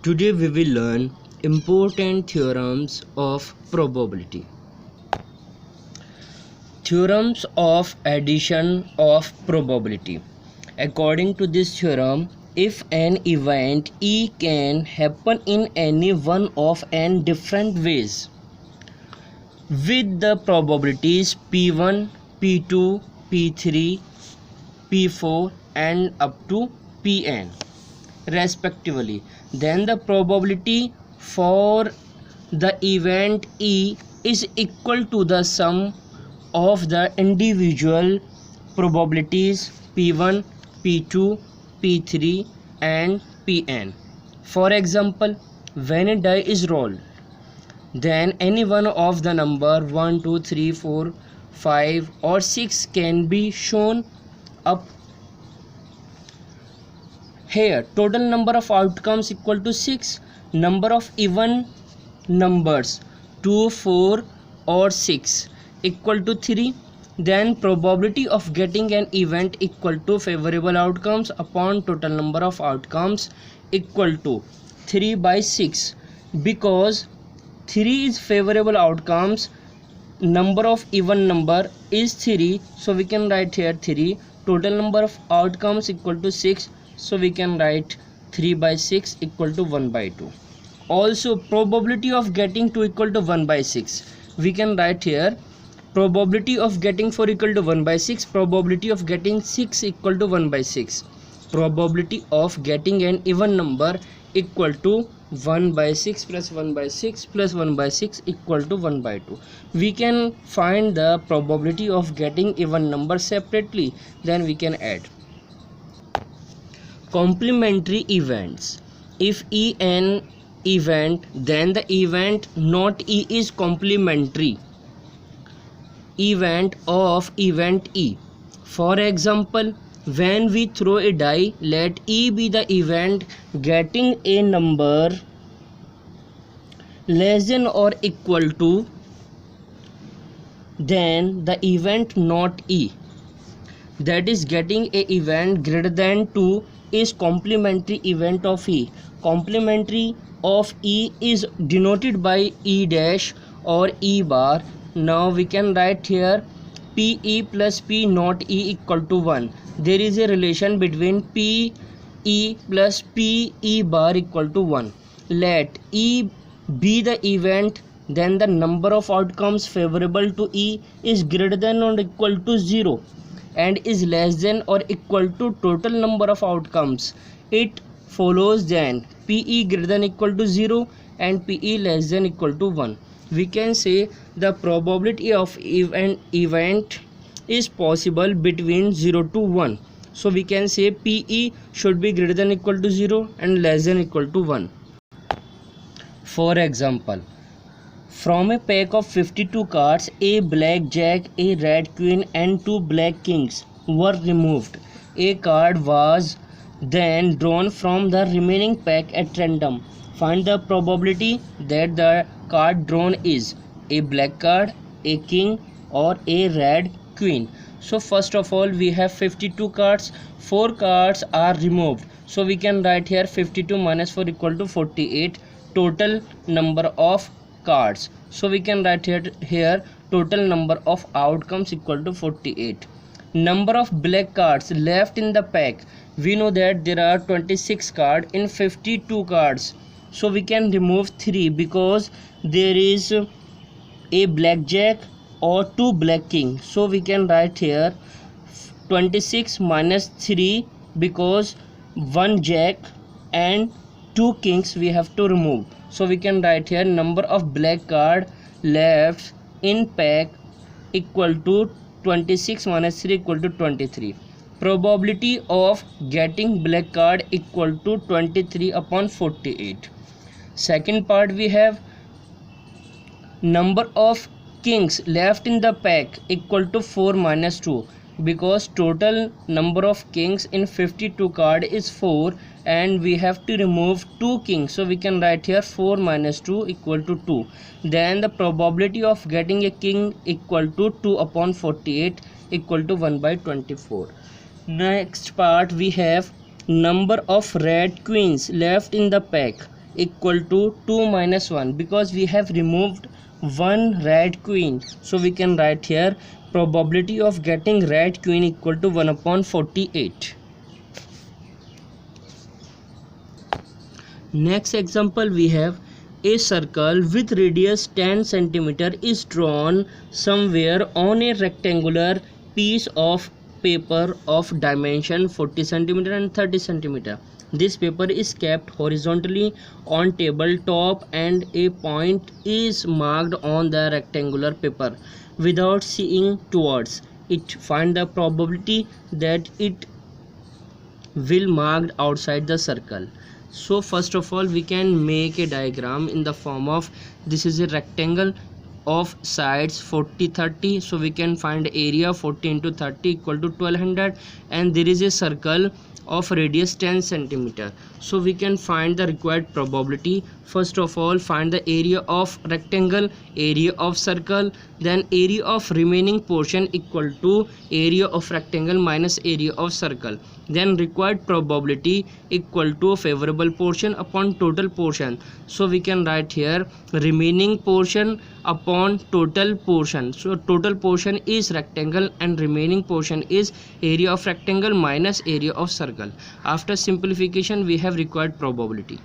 Today we will learn important theorems of probability. Theorems of addition of probability. According to this theorem, if an event E can happen in any one of n different ways with the probabilities P1, P2, P3, P4 and up to Pn respectively, then the probability for the event E is equal to the sum of the individual probabilities P1, P2, P3 and Pn. For example, when a die is rolled, then any one of the number 1, 2, 3, 4, 5 or 6 can be shown up. Here total number of outcomes equal to 6, number of even numbers 2, 4 or 6 equal to 3, then probability of getting an event equal to favorable outcomes upon total number of outcomes equal to 3 by 6. Because 3 is favorable outcomes, number of even number is 3, so we can write here 3. Total number of outcomes equal to 6, so we can write 3 by 6 equal to 1 by 2. Also probability of getting 2 equal to 1 by 6, we can write here probability of getting 4 equal to 1 by 6, probability of getting 6 equal to 1 by 6, probability of getting an even number equal to 1 by 6 plus 1 by 6 plus 1 by 6 equal to 1 by 2. We can find the probability of getting even number separately, then we can add. Complementary events. If E an event, then the event not E is complementary event of event E. For example, when we throw a die, let E be the event getting a number less than or equal to, then the event not E, that is getting a event greater than 2, is complementary event of E. Complementary of E is denoted by E dash or E bar. Now we can write here PE plus P not E equal to 1. There is a relation between PE plus PE bar equal to 1. Let E be the event, then the number of outcomes favorable to E is greater than or equal to 0 and is less than or equal to total number of outcomes. It follows then PE greater than equal to 0 and PE less than equal to 1. We can say the probability of event is possible between 0 to 1. So we can say PE should be greater than equal to 0 and less than equal to 1. For example, from a pack of 52 cards, a black jack, a red queen and 2 black kings were removed. A card was then drawn from the remaining pack at random. Find the probability that the card drawn is a black card, a king or a red queen. So first of all, we have 52 cards, 4 cards are removed, so we can write here 52 minus 4 equal to 48 total number of cards. So we can write here total number of outcomes equal to 48. Number of black cards left in the pack, we know that there are 26 cards in 52 cards, so we can remove 3 because there is a black jack or 2 black king. So we can write here 26 minus 3 because 1 jack and 2 kings we have to remove. So we can write here number of black card left in pack equal to 26 minus 3 equal to 23. Probability of getting black card equal to 23 upon 48. Second part, we have number of kings left in the pack equal to 4 minus 2 because total number of kings in 52 card is 4 and we have to remove 2 kings, so we can write here 4 minus 2 equal to 2. Then the probability of getting a king equal to 2 upon 48 equal to 1 by 24. Next part, we have number of red queens left in the pack equal to 2 minus 1, because we have removed one red queen, so we can write here probability of getting red queen equal to 1 upon 48. Next example, we have a circle with radius 10 cm is drawn somewhere on a rectangular piece of paper of dimension 40 cm and 30 cm. This paper is kept horizontally on table top and a point is marked on the rectangular paper without seeing towards it. Find the probability that it will marked outside the circle. So first of all, we can make a diagram in the form of, this is a rectangle of sides 40 30, so we can find area 40 into 30 equal to 1200, and there is a circle of radius 10 centimeter, so we can find the required probability. First of all, find the area of rectangle, area of circle, then area of remaining portion equal to area of rectangle minus area of circle, then required probability equal to favorable portion upon total portion. So we can write here remaining portion upon total portion. So total portion is rectangle and remaining portion is area of rectangle minus area of circle. After simplification, we have required probability.